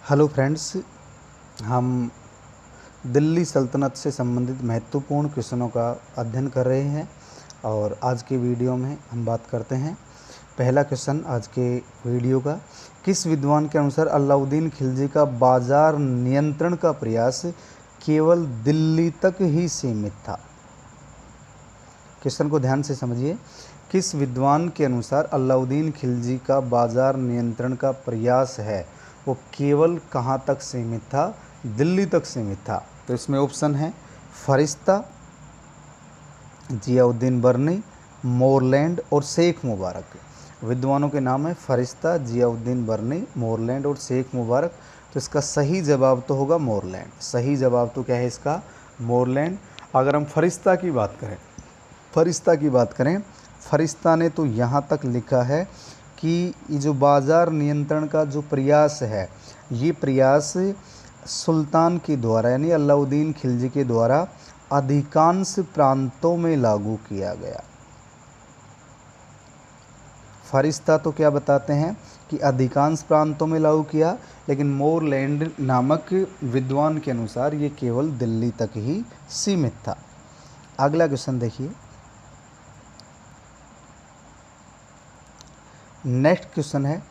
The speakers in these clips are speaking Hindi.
हेलो फ्रेंड्स, हम दिल्ली सल्तनत से संबंधित महत्वपूर्ण क्वेश्चनों का अध्ययन कर रहे हैं और आज के वीडियो में हम बात करते हैं। पहला क्वेश्चन आज के वीडियो का, किस विद्वान के अनुसार अलाउद्दीन खिलजी का बाजार नियंत्रण का प्रयास केवल दिल्ली तक ही सीमित था? क्वेश्चन को ध्यान से समझिए। किस विद्वान के अनुसार अलाउद्दीन खिलजी का बाजार नियंत्रण का प्रयास है वो केवल कहाँ तक सीमित था? दिल्ली तक सीमित था। तो इसमें ऑप्शन है फरिश्ता, जियाउद्दीन बर्नी, मोरलैंड और शेख मुबारक। विद्वानों के नाम है फरिश्ता, जियाउद्दीन बर्नी, मोरलैंड और शेख मुबारक। तो इसका सही जवाब तो होगा मोरलैंड। सही जवाब तो क्या है इसका? मोरलैंड। अगर हम फरिश्ता की बात करें, फरिश्ता ने तो यहाँ तक लिखा है कि ये जो बाज़ार नियंत्रण का जो प्रयास है, ये प्रयास सुल्तान के द्वारा यानी अलाउद्दीन खिलजी के द्वारा अधिकांश प्रांतों में लागू किया गया। फरिश्ता तो क्या बताते हैं कि अधिकांश प्रांतों में लागू किया, लेकिन मोरलैंड नामक विद्वान के अनुसार ये केवल दिल्ली तक ही सीमित था। अगला क्वेश्चन देखिए। नेक्स्ट क्वेश्चन है,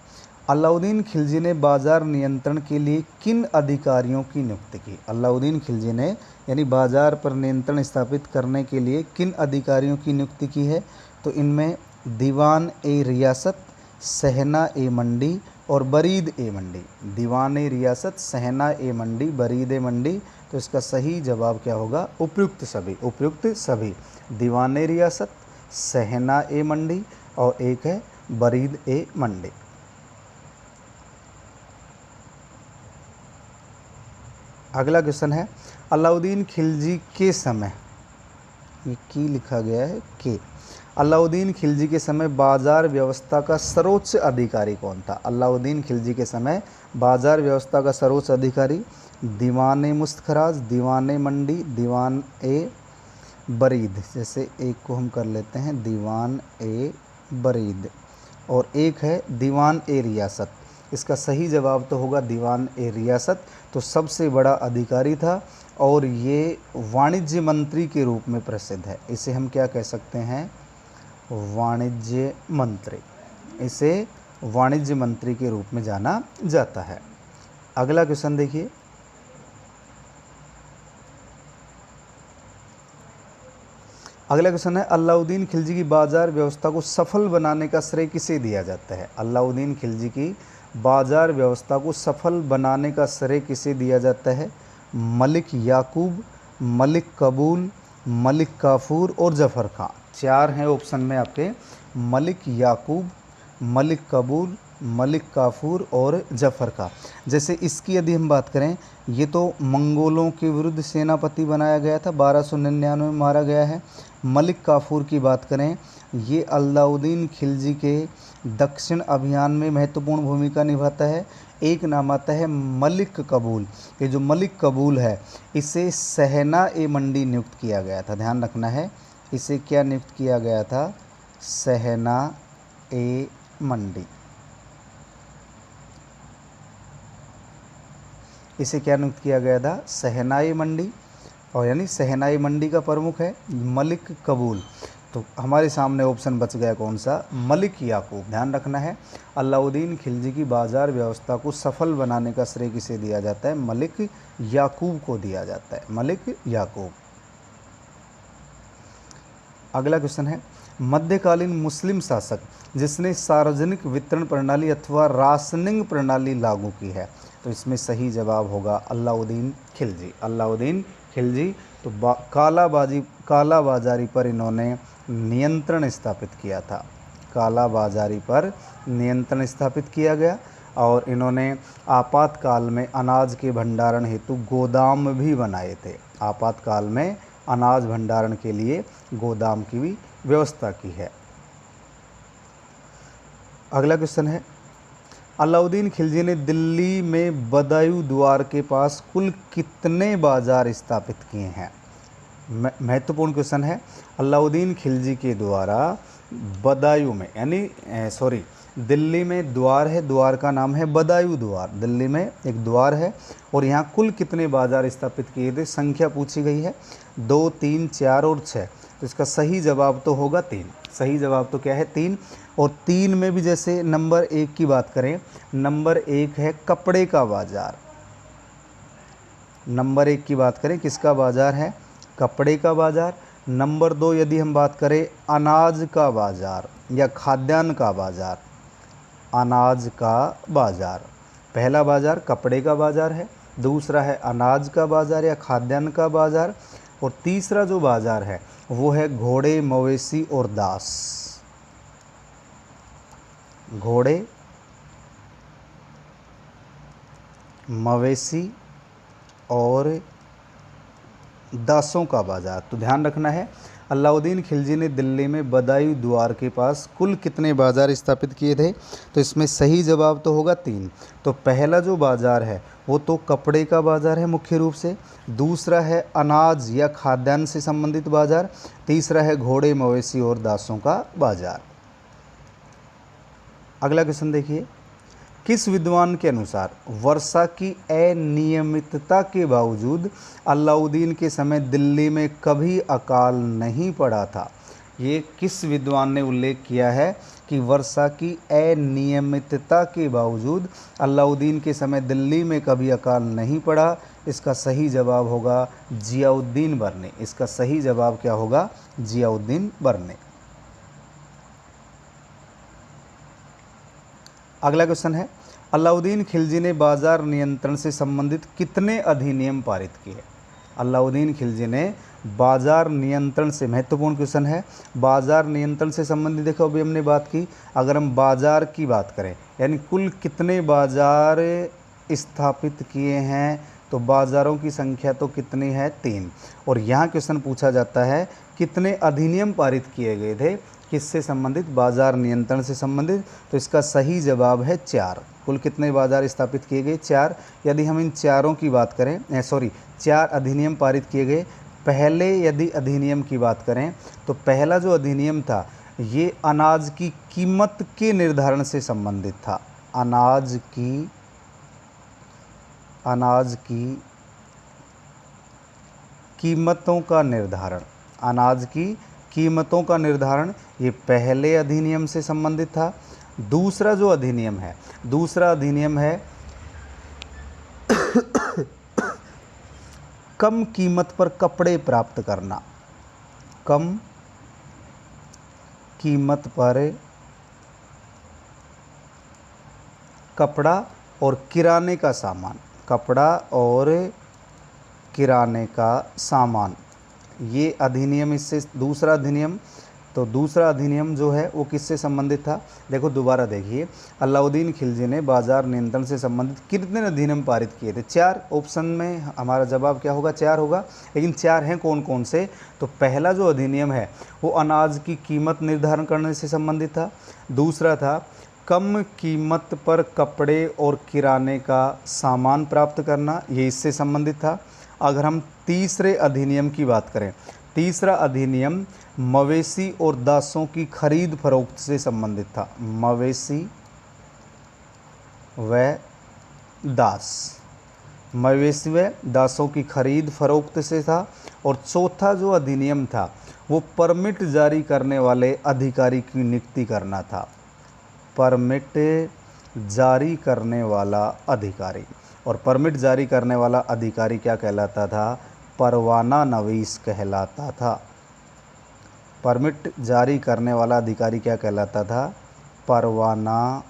अलाउद्दीन खिलजी ने बाजार नियंत्रण के लिए किन अधिकारियों की नियुक्ति की? अलाउद्दीन खिलजी ने यानी बाजार पर नियंत्रण स्थापित करने के लिए किन अधिकारियों की नियुक्ति की है? तो इनमें दीवान ए रियासत, सहना ए मंडी और बरीद ए मंडी। दीवान ए रियासत, सहना ए मंडी, बरीद ए मंडी। तो इसका सही जवाब क्या होगा? उपयुक्त सभी। उपयुक्त सभी। दीवान ए रियासत, सहना ए मंडी और एक है बरीद ए मंडी। अगला क्वेश्चन है, अलाउद्दीन खिलजी के समय, ये की लिखा गया है के, अलाउद्दीन खिलजी के समय बाजार व्यवस्था का सर्वोच्च अधिकारी कौन था? अलाउद्दीन खिलजी के समय बाजार व्यवस्था का सर्वोच्च अधिकारी दीवान ए मुस्तखराज, दीवान ए मंडी, दीवान ए बरीद। जैसे एक को हम कर लेते हैं दीवान ए बरीद और एक है दीवान ए रियासत। इसका सही जवाब तो होगा दीवान ए रियासत। तो सबसे बड़ा अधिकारी था और ये वाणिज्य मंत्री के रूप में प्रसिद्ध है। इसे हम क्या कह सकते हैं? वाणिज्य मंत्री। इसे वाणिज्य मंत्री के रूप में जाना जाता है। अगला क्वेश्चन देखिए। अगला क्वेश्चन है, अलाउद्दीन खिलजी की बाजार व्यवस्था को सफल बनाने का श्रेय किसे दिया जाता है? अलाउद्दीन खिलजी की बाजार व्यवस्था को सफल बनाने का श्रेय किसे दिया जाता है? मलिक याकूब, मलिक कबूल, मलिक काफूर और जफ़र खां। चार हैं ऑप्शन में आपके, मलिक याकूब, मलिक कबूल, मलिक काफूर और जफ़र खां। जैसे इसकी यदि हम बात करें, ये तो मंगोलों के विरुद्ध सेनापति बनाया गया था, 1299 में मारा गया है। मलिक काफूर की बात करें, ये अलाउद्दीन खिलजी के दक्षिण अभियान में महत्वपूर्ण भूमिका निभाता है। एक नाम आता है मलिक कबूल। ये जो मलिक कबूल है, इसे सहना ए मंडी नियुक्त किया गया था। ध्यान रखना है, इसे क्या नियुक्त किया गया था? सहना ए मंडी। इसे क्या नियुक्त किया गया था? सहनाई मंडी। और यानी सहनाई मंडी का प्रमुख है मलिक कबूल। तो हमारे सामने ऑप्शन बच गया कौन सा? मलिक याकूब। ध्यान रखना है, अलाउद्दीन खिलजी की बाजार व्यवस्था को सफल बनाने का श्रेय किसे दिया जाता है? मलिक याकूब को दिया जाता है। मलिक याकूब। अगला क्वेश्चन है, मध्यकालीन मुस्लिम शासक जिसने सार्वजनिक वितरण प्रणाली अथवा राशनिंग प्रणाली लागू की है? तो इसमें सही जवाब होगा अलाउद्दीन खिलजी। अलाउद्दीन खिलजी। तो कालाबाजारी पर इन्होंने नियंत्रण स्थापित किया था। कालाबाजारी पर नियंत्रण स्थापित किया गया और इन्होंने आपातकाल में अनाज के भंडारण हेतु गोदाम भी बनाए थे। आपातकाल में अनाज भंडारण के लिए गोदाम की भी व्यवस्था की है। अगला क्वेश्चन है, अलाउद्दीन खिलजी ने दिल्ली में बदायूं द्वार के पास कुल कितने बाजार स्थापित किए हैं? महत्वपूर्ण क्वेश्चन है। अलाउद्दीन खिलजी के द्वारा बदायूं में, यानी सॉरी, दिल्ली में द्वार है, द्वार का नाम है बदायूं द्वार। दिल्ली में एक द्वार है और यहाँ कुल कितने बाजार स्थापित किए थे, संख्या पूछी गई है 2, 3, 4 और 6। तो इसका सही जवाब तो होगा 3। सही जवाब तो क्या है 3। और 3 में भी जैसे नंबर 1 की बात करें, नंबर 1 है कपड़े का बाजार। नंबर 1 की बात करें किसका बाजार है, कपड़े का बाजार। नंबर 2 यदि हम बात करें अनाज का बाजार या खाद्यान्न का बाजार, अनाज का बाजार। पहला बाजार कपड़े का बाजार है, दूसरा है अनाज का बाजार या खाद्यान्न का बाजार, और तीसरा जो बाजार है वो है घोड़े, मवेशी और दास। घोड़े, मवेशी और दासों का बाजार। तो ध्यान रखना है, अलाउद्दीन खिलजी ने दिल्ली में बदायूं द्वार के पास कुल कितने बाजार स्थापित किए थे, तो इसमें सही जवाब तो होगा 3। तो पहला जो बाजार है वो तो कपड़े का बाजार है मुख्य रूप से, दूसरा है अनाज या खाद्यान्न से संबंधित बाजार, तीसरा है घोड़े, मवेशी और दासों का बाजार। अगला क्वेश्चन देखिए, किस विद्वान के अनुसार वर्षा की अनियमितता के बावजूद अलाउद्दीन के समय दिल्ली में कभी अकाल नहीं पड़ा था। ये किस विद्वान ने उल्लेख किया है कि वर्षा की अनियमितता के बावजूद अलाउद्दीन के समय दिल्ली में कभी अकाल नहीं पड़ा। इसका सही जवाब होगा जियाउद्दीन बरनी। इसका सही जवाब क्या होगा, जियाउद्दीन बरनी। अगला क्वेश्चन है, अलाउद्दीन खिलजी ने बाजार नियंत्रण से संबंधित कितने अधिनियम पारित किए। अलाउद्दीन खिलजी ने बाजार नियंत्रण से, महत्वपूर्ण क्वेश्चन है, बाजार नियंत्रण से संबंधित, देखो अभी हमने बात की, अगर हम बाजार की बात करें यानी कुल कितने बाजार स्थापित किए हैं, तो बाज़ारों की संख्या तो कितनी है 3। और यहाँ क्वेश्चन पूछा जाता है कितने अधिनियम पारित किए गए थे, किससे संबंधित, बाजार नियंत्रण से संबंधित। तो इसका सही जवाब है 4। कुल कितने बाजार स्थापित किए गए, 4। यदि हम इन चारों की बात करें, 4 अधिनियम पारित किए गए। पहले यदि अधिनियम की बात करें तो पहला जो अधिनियम था ये अनाज की कीमत के निर्धारण से संबंधित था। अनाज की कीमतों का निर्धारण, अनाज की कीमतों का निर्धारण, ये पहले अधिनियम से संबंधित था। दूसरा जो अधिनियम है, दूसरा अधिनियम है कम कीमत पर कपड़े प्राप्त करना। कम कीमत पर कपड़ा और किराने का सामान, कपड़ा और किराने का सामान, ये अधिनियम, इससे दूसरा अधिनियम, तो दूसरा अधिनियम जो है वो किससे संबंधित था, देखो दोबारा देखिए, अलाउद्दीन खिलजी ने बाजार नियंत्रण से संबंधित कितने अधिनियम पारित किए थे, 4। ऑप्शन में हमारा जवाब क्या होगा, 4 होगा। लेकिन 4 हैं कौन कौन से, तो पहला जो अधिनियम है वो अनाज की कीमत निर्धारण करने से संबंधित था। दूसरा था कम कीमत पर कपड़े और किराने का सामान प्राप्त करना, ये इससे संबंधित था। अगर हम तीसरे अधिनियम की बात करें, तीसरा अधिनियम मवेशी और दासों की खरीद फरोख्त से संबंधित था। मवेशी व दास, मवेशी व दासों की खरीद फरोख्त से था। और चौथा जो अधिनियम था वो परमिट जारी करने वाले अधिकारी की नियुक्ति करना था। परमिट जारी करने वाला अधिकारी, और परमिट जारी करने वाला अधिकारी क्या कहलाता था, परवाना नवीस कहलाता था। परमिट जारी करने वाला अधिकारी क्या कहलाता था, परवाना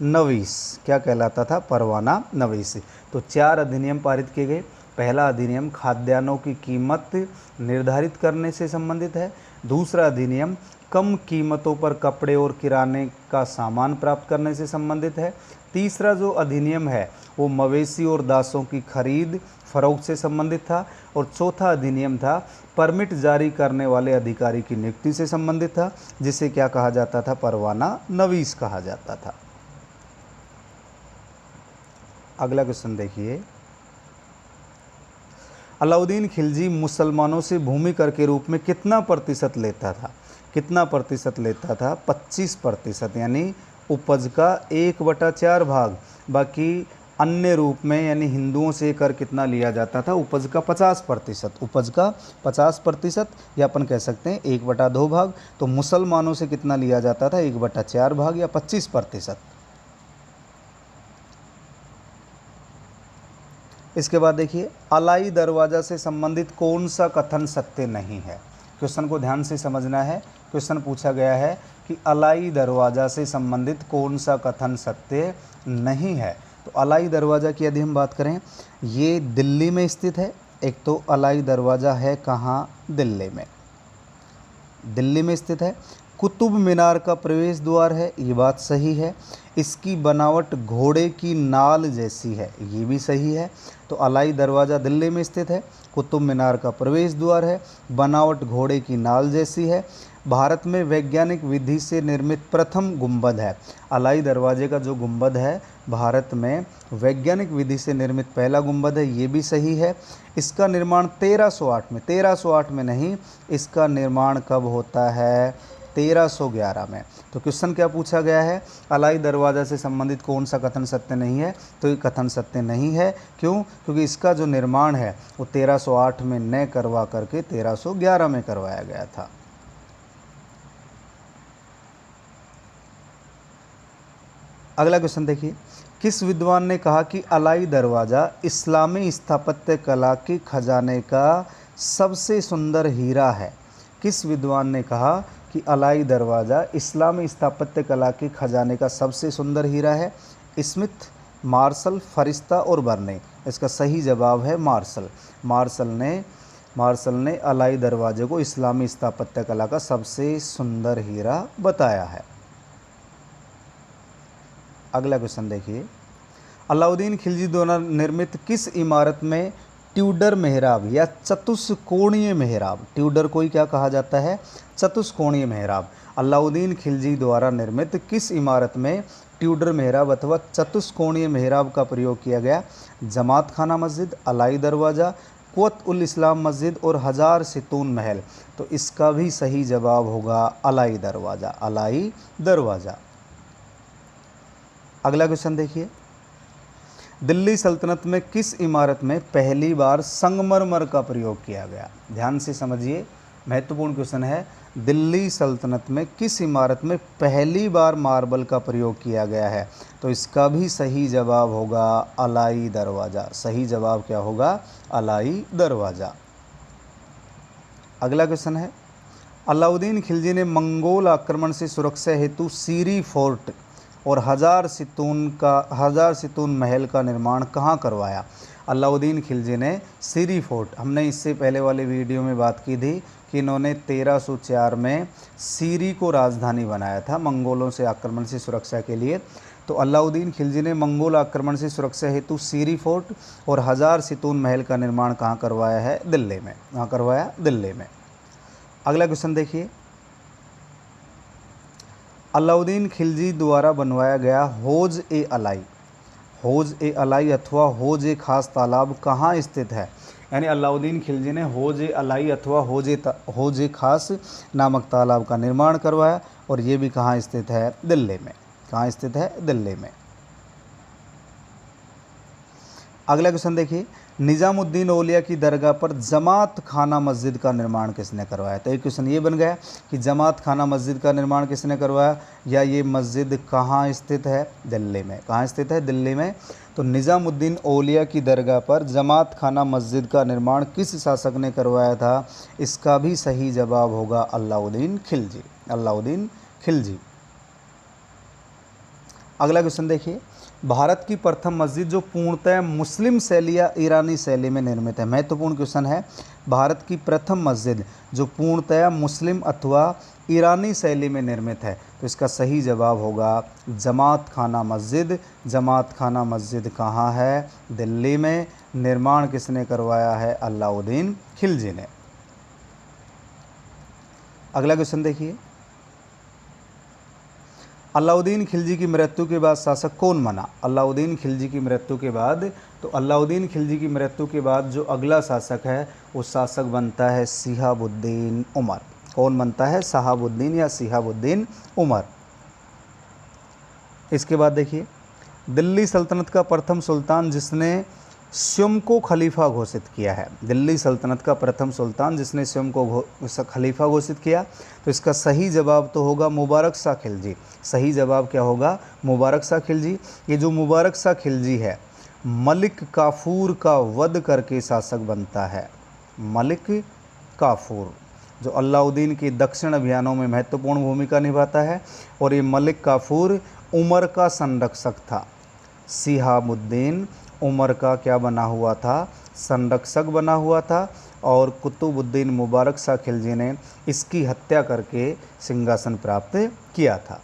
नवीस, क्या कहलाता था, परवाना नवीस। तो 4 अधिनियम पारित किए गए। पहला अधिनियम खाद्यान्नों की कीमत निर्धारित करने से संबंधित है। दूसरा अधिनियम कम कीमतों पर कपड़े और किराने का सामान प्राप्त करने से संबंधित है। तीसरा जो अधिनियम है वो मवेशी और दासों की खरीद फरोख्त से संबंधित था। और चौथा अधिनियम था परमिट जारी करने वाले अधिकारी की नियुक्ति से संबंधित था, जिसे क्या कहा जाता था, परवाना नवीस कहा जाता था। अगला क्वेश्चन देखिए, अलाउद्दीन खिलजी मुसलमानों से भूमि कर के रूप में कितना प्रतिशत लेता था? कितना प्रतिशत लेता था? 25%, यानी उपज का 1/4 भाग। बाकी अन्य रूप में यानी हिंदुओं से कर कितना लिया जाता था? उपज का 50%, उपज का 50%, या अपन कह सकते हैं 1/2 भाग। तो मुसलमानों से कितना लिया जाता था? 1/4 भाग या 25%। इसके बाद देखिए, अलाई दरवाज़ा से संबंधित कौन सा कथन सत्य नहीं है? क्वेश्चन को ध्यान से समझना है। क्वेश्चन पूछा गया है कि अलाई दरवाज़ा से संबंधित कौन सा कथन सत्य नहीं है। तो अलाई दरवाज़ा की यदि हम बात करें, ये दिल्ली में स्थित है। एक तो अलाई दरवाज़ा है कहाँ? दिल्ली में, दिल्ली में स्थित है। कुतुब मीनार का प्रवेश द्वार है, ये बात सही है। इसकी बनावट घोड़े की नाल जैसी है, ये भी सही है। तो अलाई दरवाज़ा दिल्ली में स्थित है, कुतुब मीनार का प्रवेश द्वार है, बनावट घोड़े की नाल जैसी है। भारत में वैज्ञानिक विधि से निर्मित प्रथम गुंबद है। अलाई दरवाजे का जो गुंबद है भारत में वैज्ञानिक विधि से निर्मित पहला गुंबद है, ये भी सही है। इसका निर्माण 1308 में, 1308 में नहीं, इसका निर्माण कब होता है? 1311 में। तो क्वेश्चन क्या पूछा गया है? अलाई दरवाज़ा से संबंधित कौन सा कथन सत्य नहीं है? तो ये कथन सत्य नहीं है। क्यों? क्योंकि इसका जो निर्माण है वो 1308 में न करवा करके 1311 में करवाया गया था। अगला क्वेश्चन देखिए, किस विद्वान ने कहा कि अलाई दरवाज़ा इस्लामी स्थापत्य कला के खजाने का सबसे सुंदर हीरा है? किस विद्वान ने कहा कि अलाई दरवाज़ा इस्लामी स्थापत्य कला के खजाने का सबसे सुंदर हीरा है? स्मिथ, मार्शल, फरिश्ता और बर्ने। इसका सही जवाब है मार्शल। मार्शल ने अलाई दरवाजे को इस्लामी स्थापत्य कला का सबसे सुंदर हीरा बताया है। अगला क्वेश्चन देखिए, अलाउद्दीन खिलजी द्वारा निर्मित किस इमारत में ट्यूडर मेहराब या चतुष्कोणीय मेहराब, ट्यूडर को ही क्या कहा जाता है? चतुष्कोणीय मेहराब। अलाउद्दीन खिलजी द्वारा निर्मित किस इमारत में ट्यूडर मेहराब अथवा चतुष्कोणीय मेहराब का प्रयोग किया गया? जमात खाना मस्जिद, अलाई दरवाज़ा, कुवत उल इस्लाम मस्जिद और हजार सितून महल। तो इसका भी सही जवाब होगा अलाई दरवाज़ा, अलाई दरवाज़ा। अगला क्वेश्चन देखिए, दिल्ली सल्तनत में किस इमारत में पहली बार संगमरमर का प्रयोग किया गया? ध्यान से समझिए, महत्वपूर्ण क्वेश्चन है। दिल्ली सल्तनत में किस इमारत में पहली बार मार्बल का प्रयोग किया गया है? तो इसका भी सही जवाब होगा अलाई दरवाज़ा। सही जवाब क्या होगा? अलाई दरवाज़ा। अगला क्वेश्चन है, अलाउद्दीन खिलजी ने मंगोल आक्रमण से सुरक्षा हेतु सीरी फोर्ट और हजार सितून महल का निर्माण कहाँ करवाया? अलाउद्दीन खिलजी ने सीरी फोर्ट, हमने इससे पहले वाले वीडियो में बात की थी कि इन्होंने 1304 में सीरी को राजधानी बनाया था मंगोलों से आक्रमण से सुरक्षा के लिए। तो अलाउद्दीन खिलजी ने मंगोल आक्रमण से सुरक्षा हेतु सीरी फोर्ट और हजार सितून महल का निर्माण कहाँ करवाया है? दिल्ली में। कहाँ करवाया? दिल्ली में। अगला क्वेश्चन देखिए, अलाउद्दीन खिलजी द्वारा बनवाया गया हौज ए अलाई अथवा हौज ए खास तालाब कहाँ स्थित है? यानी अलाउद्दीन खिलजी ने हौज ए अलाई अथवा हौज ए खास नामक तालाब का निर्माण करवाया, और ये भी कहाँ स्थित है? दिल्ली में। कहाँ स्थित है? दिल्ली में। अगला क्वेश्चन देखिए, निज़ामुद्दीन औलिया की दरगाह पर जमात खाना मस्जिद का निर्माण किसने करवाया? तो एक क्वेश्चन ये बन गया कि जमात खाना मस्जिद का निर्माण किसने करवाया, या ये मस्जिद कहाँ स्थित है? दिल्ली में। कहाँ स्थित है? दिल्ली में। तो निज़ामुद्दीन औलिया की दरगाह पर जमात खाना मस्जिद का निर्माण किस शासक ने करवाया था? इसका भी सही जवाब होगा अलाउद्दीन खिलजी। अलाउद्दीन खिलजी। अगला क्वेश्चन देखिए, भारत की प्रथम मस्जिद जो पूर्णतः मुस्लिम शैली या ईरानी शैली में निर्मित है। महत्वपूर्ण क्वेश्चन है। भारत की प्रथम मस्जिद जो पूर्णतः मुस्लिम अथवा ईरानी शैली में निर्मित है, तो इसका सही जवाब होगा जमात खाना मस्जिद। जमात खाना मस्जिद कहाँ है? दिल्ली में। निर्माण किसने करवाया है? अलाउद्दीन खिलजी ने। अगला क्वेश्चन देखिए, अलाउद्दीन खिलजी की मृत्यु के बाद शासक कौन बना? अलाउद्दीन खिलजी की मृत्यु के बाद, तो अलाउद्दीन खिलजी की मृत्यु के बाद जो अगला शासक है वो शासक बनता है शिहाबुद्दीन उमर। कौन बनता है? शहाबुद्दीन या शिहाबुद्दीन उमर। इसके बाद देखिए, दिल्ली सल्तनत का प्रथम सुल्तान जिसने स्वयं को खलीफा घोषित किया है। दिल्ली सल्तनत का प्रथम सुल्तान जिसने स्वयं को खलीफा घोषित किया, तो इसका सही जवाब तो होगा मुबारक शाह खिलजी। सही जवाब क्या होगा? मुबारक शाह खिलजी। ये जो मुबारक शाह खिलजी है, मलिक काफूर का वध करके शासक बनता है। मलिक काफूर जो अलाउद्दीन के दक्षिण अभियानों में महत्वपूर्ण भूमिका निभाता है, और ये मलिक काफूर उमर का संरक्षक था। शिहाबुद्दीन उमर का क्या बना हुआ था? संरक्षक बना हुआ था, और कुतुबुद्दीन मुबारक शाह खिलजी ने इसकी हत्या करके सिंहासन प्राप्त किया था।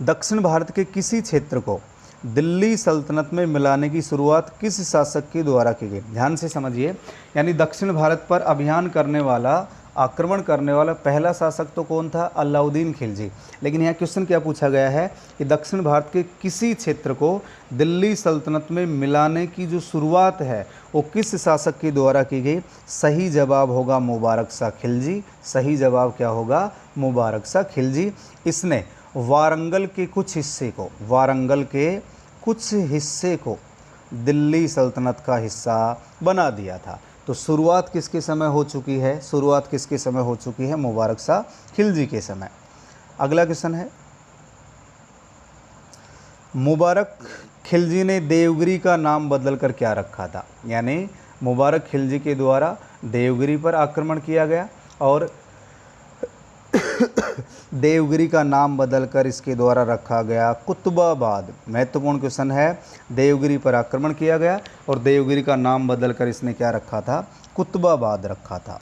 दक्षिण भारत के किसी क्षेत्र को दिल्ली सल्तनत में मिलाने की शुरुआत किस शासक के द्वारा की गई? ध्यान से समझिए, यानी दक्षिण भारत पर अभियान करने वाला, आक्रमण करने वाला पहला शासक तो कौन था? अलाउद्दीन खिलजी। लेकिन यहाँ क्वेश्चन क्या पूछा गया है कि दक्षिण भारत के किसी क्षेत्र को दिल्ली सल्तनत में मिलाने की जो शुरुआत है वो किस शासक के द्वारा की गई? सही जवाब होगा मुबारक शाह खिलजी। सही जवाब क्या होगा? मुबारक शाह खिलजी। इसने वारंगल के कुछ हिस्से को दिल्ली सल्तनत का हिस्सा बना दिया था। तो शुरुआत किसके समय हो चुकी है? शुरुआत किसके समय हो चुकी है? मुबारक शाह खिलजी के समय। अगला क्वेश्चन है, मुबारक खिलजी ने देवगिरी का नाम बदलकर क्या रखा था? यानी मुबारक खिलजी के द्वारा देवगिरी पर आक्रमण किया गया, और देवगिरी का नाम बदलकर इसके द्वारा रखा गया कुतुबाबाद। महत्वपूर्ण क्वेश्चन है, देवगिरी पर आक्रमण किया गया और देवगिरी का नाम बदलकर इसने क्या रखा था? कुतुबाबाद रखा था।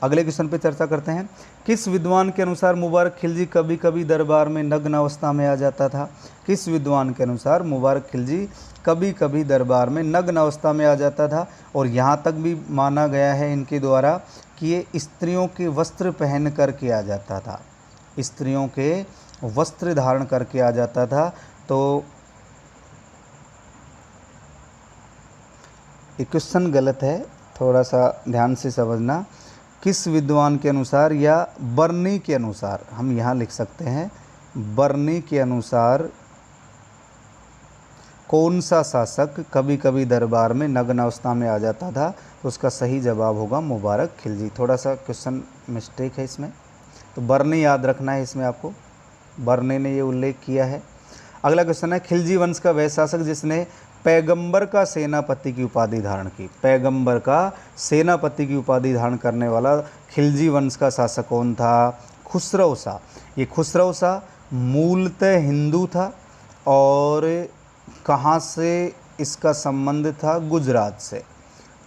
अगले क्वेश्चन पे चर्चा करते हैं। किस विद्वान के अनुसार मुबारक खिलजी कभी कभी दरबार में नग्न अवस्था में आ जाता था? किस विद्वान के अनुसार मुबारक खिलजी कभी कभी दरबार में नग्न अवस्था में आ जाता था? और यहाँ तक भी माना गया है इनके द्वारा कि ये स्त्रियों के वस्त्र पहन कर के आ जाता था। स्त्रियों के वस्त्र धारण करके आ जाता था। तो ये क्वेश्चन गलत है, थोड़ा सा ध्यान से समझना। किस विद्वान के अनुसार या बर्नी के अनुसार, हम यहाँ लिख सकते हैं बर्नी के अनुसार कौन सा शासक कभी कभी दरबार में नग्न अवस्था में आ जाता था? तो उसका सही जवाब होगा मुबारक खिलजी। थोड़ा सा क्वेश्चन मिस्टेक है इसमें, तो बर्नी याद रखना है इसमें आपको, बर्नी ने ये उल्लेख किया है। अगला क्वेश्चन है, खिलजी वंश का वह शासक जिसने पैगंबर का सेनापति की उपाधि धारण की? पैगंबर का सेनापति की उपाधि धारण करने वाला खिलजी वंश का शासक कौन था? खुसरो शाह। ये खुसरो शाह मूलतः हिंदू था, और कहाँ से इसका संबंध था? गुजरात से।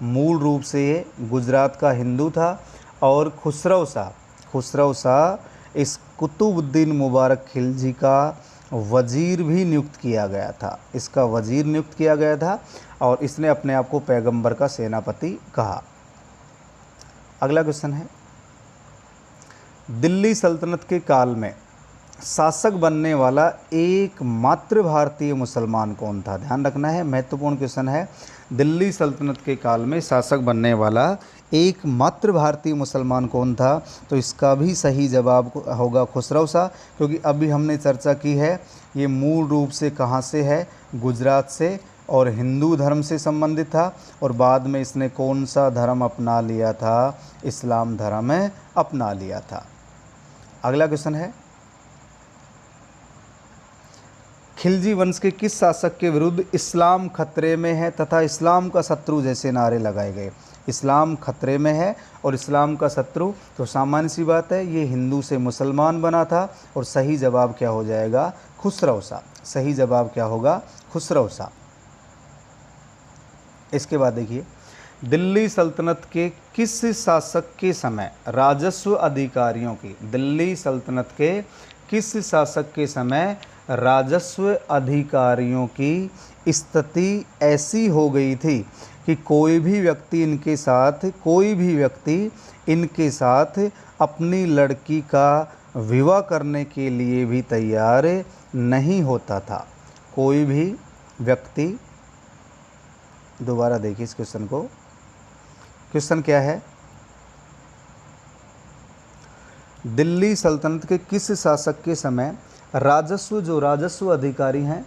मूल रूप से ये गुजरात का हिंदू था, और खुसरो शाह इस कुतुबुद्दीन मुबारक खिलजी का वजीर भी नियुक्त किया गया था। इसका वजीर नियुक्त किया गया था, और इसने अपने आप को पैगंबर का सेनापति कहा। अगला क्वेश्चन है, दिल्ली सल्तनत के काल में शासक बनने वाला एकमात्र भारतीय मुसलमान कौन था? ध्यान रखना है, महत्वपूर्ण क्वेश्चन है। दिल्ली सल्तनत के काल में शासक बनने वाला एकमात्र भारतीय मुसलमान कौन था? तो इसका भी सही जवाब होगा खुसरो शाह, क्योंकि अभी हमने चर्चा की है ये मूल रूप से कहाँ से है? गुजरात से, और हिंदू धर्म से संबंधित था, और बाद में इसने कौन सा धर्म अपना लिया था? इस्लाम धर्म अपना लिया था। अगला क्वेश्चन है, खिलजी वंश के किस शासक के विरुद्ध इस्लाम खतरे में है तथा इस्लाम का शत्रु जैसे नारे लगाए गए? इस्लाम खतरे में है और इस्लाम का शत्रु, तो सामान्य सी बात है ये हिंदू से मुसलमान बना था, और सही जवाब क्या हो जाएगा? खुसरो शाह। सही जवाब क्या होगा? खुसरो शाह। इसके बाद देखिए, दिल्ली सल्तनत के किस शासक के समय राजस्व अधिकारियों की, दिल्ली सल्तनत के किस शासक के समय राजस्व अधिकारियों की स्थिति ऐसी हो गई थी कि कोई भी व्यक्ति इनके साथ अपनी लड़की का विवाह करने के लिए भी तैयार नहीं होता था। कोई भी व्यक्ति, दोबारा देखिए इस क्वेश्चन को। क्वेश्चन क्या है? दिल्ली सल्तनत के किस शासक के समय राजस्व अधिकारी हैं,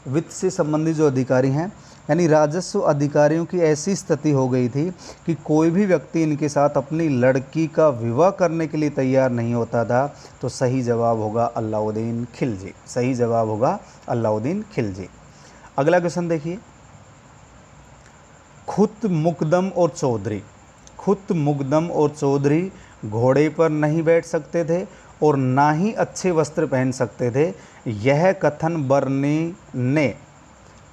वित्त से संबंधित जो अधिकारी हैं, यानी राजस्व अधिकारियों की ऐसी स्थिति हो गई थी कि कोई भी व्यक्ति इनके साथ अपनी लड़की का विवाह करने के लिए तैयार नहीं होता था। तो सही जवाब होगा अलाउद्दीन खिलजी। सही जवाब होगा अलाउद्दीन खिलजी। अगला क्वेश्चन देखिए। खुत मुकदम और चौधरी घोड़े पर नहीं बैठ सकते थे और ना ही अच्छे वस्त्र पहन सकते थे। यह कथन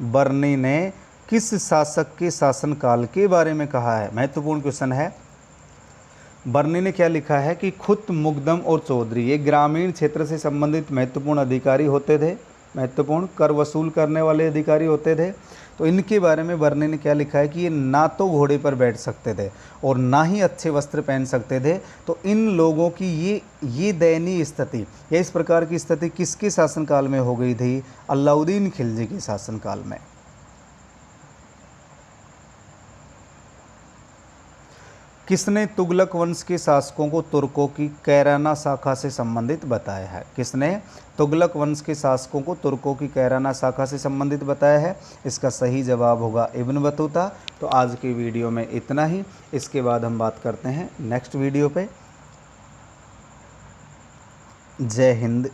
बर्नी ने किस शासक के शासनकाल के बारे में कहा है? महत्वपूर्ण क्वेश्चन है। बर्नी ने क्या लिखा है कि खुत मुकदम और चौधरी ये ग्रामीण क्षेत्र से संबंधित महत्वपूर्ण अधिकारी होते थे, महत्वपूर्ण कर वसूल करने वाले अधिकारी होते थे। तो इनके बारे में बर्नी ने क्या लिखा है कि ये ना तो घोड़े पर बैठ सकते थे और ना ही अच्छे वस्त्र पहन सकते थे। तो इन लोगों की ये दयनीय स्थिति या इस प्रकार की स्थिति किसके शासनकाल में हो गई थी? अलाउद्दीन खिलजी के शासनकाल में। किसने तुगलक वंश के शासकों को तुर्कों की कैराना शाखा से संबंधित बताया है? किसने तुगलक वंश के शासकों को तुर्कों की कैराना शाखा से संबंधित बताया है? इसका सही जवाब होगा इब्न बतूता। तो आज की वीडियो में इतना ही। इसके बाद हम बात करते हैं नेक्स्ट वीडियो पे। जय हिंद।